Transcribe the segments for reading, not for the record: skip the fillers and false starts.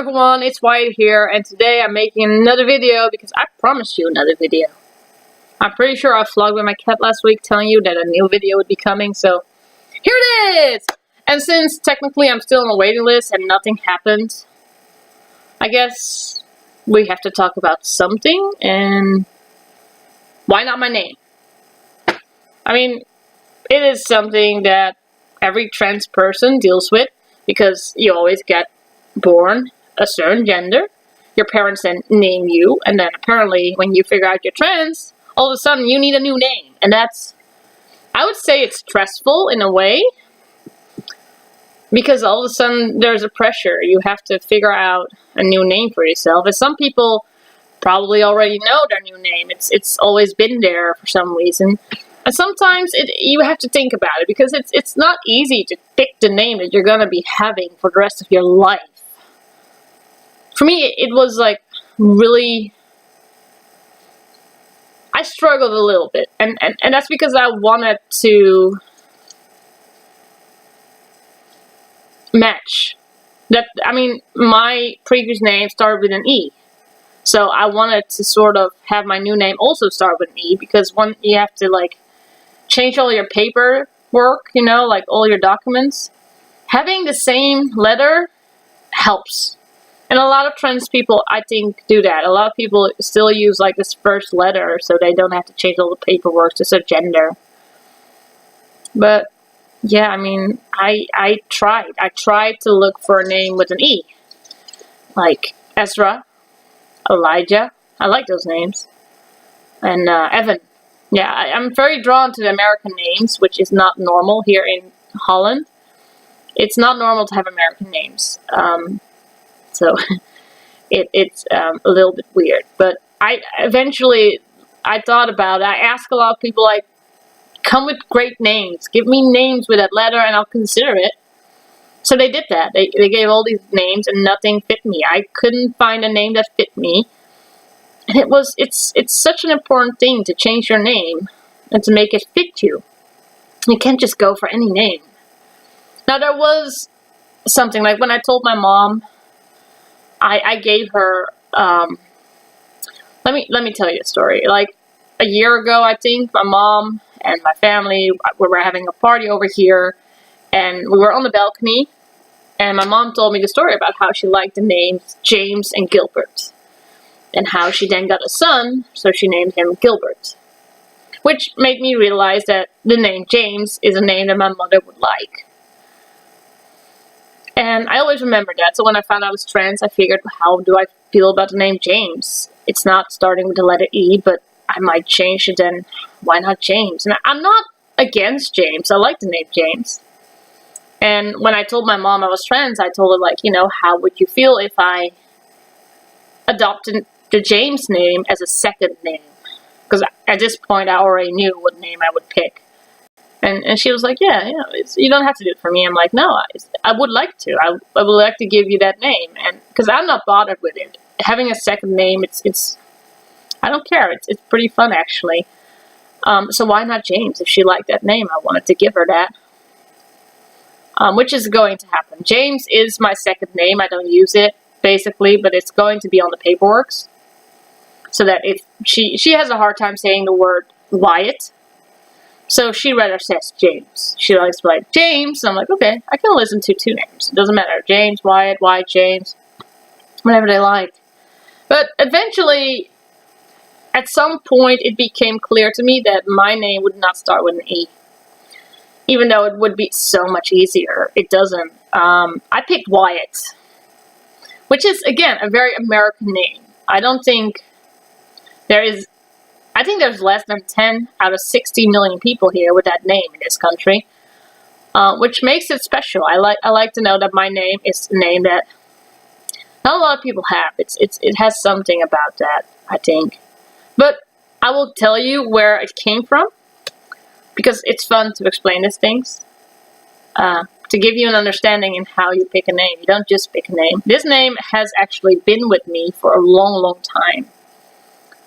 everyone, it's Wyatt here, and today I'm making another video because I promised you another video. I'm pretty sure I vlogged with my cat last week telling you that a new video would be coming, so here it is! And since technically I'm still on a waiting list and nothing happened, I guess we have to talk about something, and why not my name? I mean, it is something that every trans person deals with because you always get born a certain gender, your parents then name you, and then apparently when you figure out you're trans, all of a sudden you need a new name. And that's, I would say it's stressful in a way, because all of a sudden there's a pressure. You have to figure out a new name for yourself. And some people probably already know their new name. It's always been there for some reason. And sometimes you have to think about it, because it's not easy to pick the name that you're going to be having for the rest of your life. For me, it was like really, I struggled a little bit, and that's because I wanted to match that. I mean, my previous name started with an E, so I wanted to sort of have my new name also start with an E, because one, you have to like change all your paperwork, you know, like all your documents. Having the same letter helps. And a lot of trans people, I think, do that. A lot of people still use like this first letter so they don't have to change all the paperwork to their gender. But yeah, I mean, I tried. I tried to look for a name with an E. Like Ezra, Elijah. I like those names. And Evan. Yeah, I'm very drawn to the American names, which is not normal here in Holland. It's not normal to have American names. So it's a little bit weird. But I thought about it. I asked a lot of people, like, come with great names. Give me names with that letter and I'll consider it. So they did that. They gave all these names and nothing fit me. I couldn't find a name that fit me. And it's such an important thing to change your name and to make it fit you. You can't just go for any name. Now there was something, like when I told my mom, I gave her, let me tell you a story. Like a year ago, I think, my mom and my family, we were having a party over here, and we were on the balcony, and my mom told me the story about how she liked the names James and Gilbert, and how she then got a son, so she named him Gilbert. Which made me realize that the name James is a name that my mother would like. And I always remember that, so when I found out I was trans, I figured, how do I feel about the name James? It's not starting with the letter E, but I might change it, then why not James? And I'm not against James, I like the name James. And when I told my mom I was trans, I told her, like, you know, how would you feel if I adopted the James name as a second name? Because at this point I already knew what name I would pick. And she was like, yeah, you know, you don't have to do it for me. I'm like, no, I would like to. I would like to give you that name, and because I'm not bothered with it. Having a second name, it's I don't care. It's pretty fun, actually. So why not James? If she liked that name, I wanted to give her that. Which is going to happen. James is my second name. I don't use it, basically, but it's going to be on the paperwork. So that if she has a hard time saying the word Wyatt, so she rather says James. She likes to write James, and I'm like, okay, I can listen to two names. It doesn't matter. James, Wyatt, James, whatever they like. But eventually, at some point, it became clear to me that my name would not start with an E. Even though it would be so much easier, it doesn't. I picked Wyatt, which is, again, a very American name. I don't think there is... I think there's less than 10 out of 60 million people here with that name in this country, which makes it special. I like to know that my name is a name that not a lot of people have. It has something about that, I think. But I will tell you where it came from, because it's fun to explain these things, to give you an understanding in how you pick a name. You don't just pick a name. This name has actually been with me for a long, long time.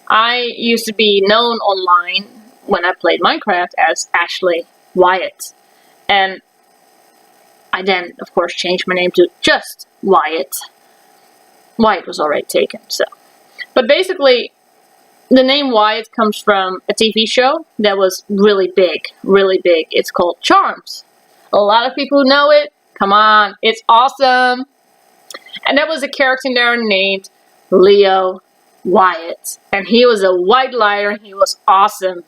I used to be known online when I played Minecraft as Ashley Wyatt. And I then, of course, changed my name to just Wyatt. Wyatt was already taken, so. But basically, the name Wyatt comes from a TV show that was really big, really big. It's called Charms. A lot of people know it. Come on, it's awesome. And there was a character in there named Leo Wyatt. And he was a white liar. He was awesome.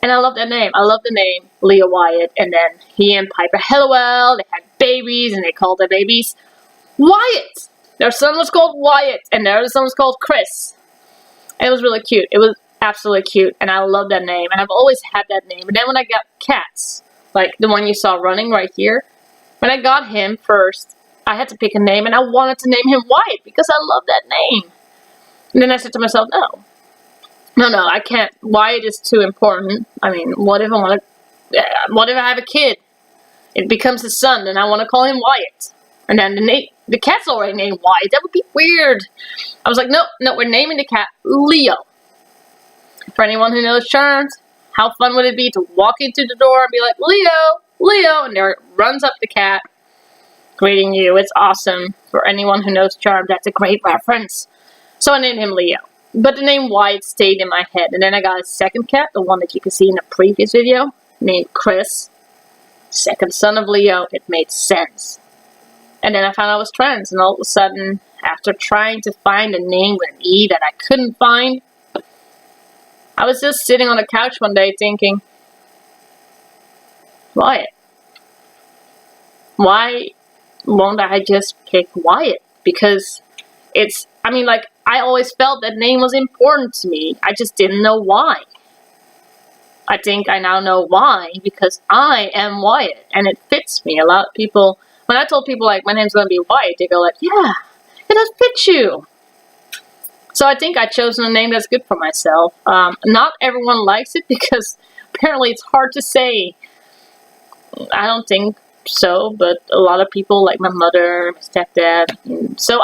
And I love that name. I love the name Leo Wyatt. And then he and Piper Halliwell, they had babies, and they called their babies Wyatt. Their son was called Wyatt, and their other son was called Chris. And it was really cute. It was absolutely cute, and I love that name. And I've always had that name. And then when I got cats, like the one you saw running right here, when I got him first, I had to pick a name, and I wanted to name him Wyatt because I love that name. And then I said to myself, no, I can't. Wyatt is too important. I mean, what if I have a kid? It becomes a son, and I want to call him Wyatt. And then the cat's already named Wyatt. That would be weird. I was like, no, we're naming the cat Leo. For anyone who knows Charms, how fun would it be to walk into the door and be like, Leo, and there runs up the cat, greeting you. It's awesome. For anyone who knows Charms, that's a great reference. So I named him Leo. But the name Wyatt stayed in my head. And then I got a second cat, the one that you can see in the previous video, named Chris. Second son of Leo. It made sense. And then I found out I was trans, and all of a sudden, after trying to find a name with an E that I couldn't find, I was just sitting on the couch one day thinking, Wyatt. Why won't I just pick Wyatt? Because I always felt that name was important to me. I just didn't know why. I think I now know why, because I am Wyatt, and it fits me. A lot of people... When I told people, like, my name's going to be Wyatt, they go like, yeah, it does fit you. So I think I've chosen a name that's good for myself. Not everyone likes it because apparently it's hard to say. I don't think so, but a lot of people, like my mother, my stepdad. So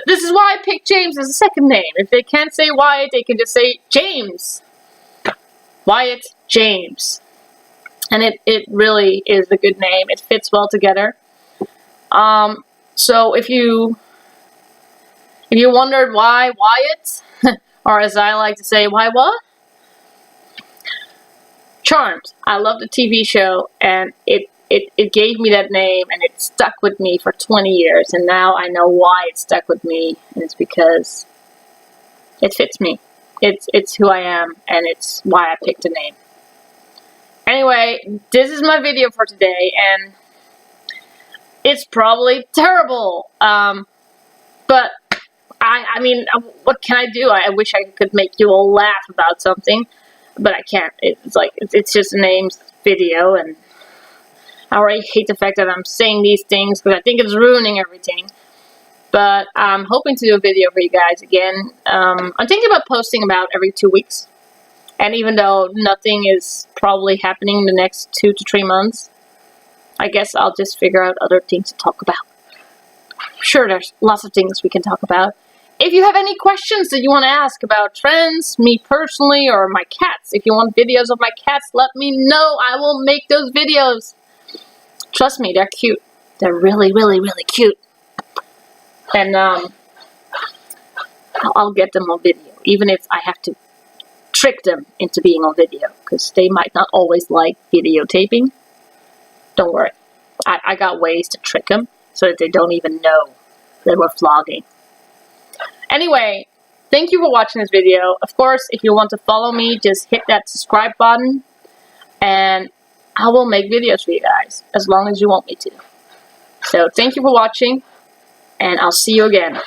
this is why I picked James as a second name. If they can't say Wyatt, they can just say James. Wyatt James. And it really is a good name. It fits well together. So if you wondered why Wyatt, or as I like to say, why what? Charmed. I love the TV show, and it gave me that name, and it stuck with me for 20 years, and now I know why it stuck with me, and it's because it fits me. It's who I am, and it's why I picked a name. Anyway, this is my video for today, and it's probably terrible, but I mean, what can I do? I wish I could make you all laugh about something, but I can't. It's just a names video, and I already hate the fact that I'm saying these things because I think it's ruining everything. But I'm hoping to do a video for you guys again. I'm thinking about posting about every 2 weeks. And even though nothing is probably happening in the next 2 to 3 months, I guess I'll just figure out other things to talk about. Sure, there's lots of things we can talk about. If you have any questions that you want to ask about trends, me personally, or my cats, if you want videos of my cats, let me know. I will make those videos. Trust me, they're cute. They're really, really, really cute. And I'll get them on video, even if I have to trick them into being on video, because they might not always like videotaping. Don't worry. I got ways to trick them so that they don't even know that we're vlogging. Anyway, thank you for watching this video. Of course, if you want to follow me, just hit that subscribe button, and I will make videos for you guys as long as you want me to. So thank you for watching, and I'll see you again.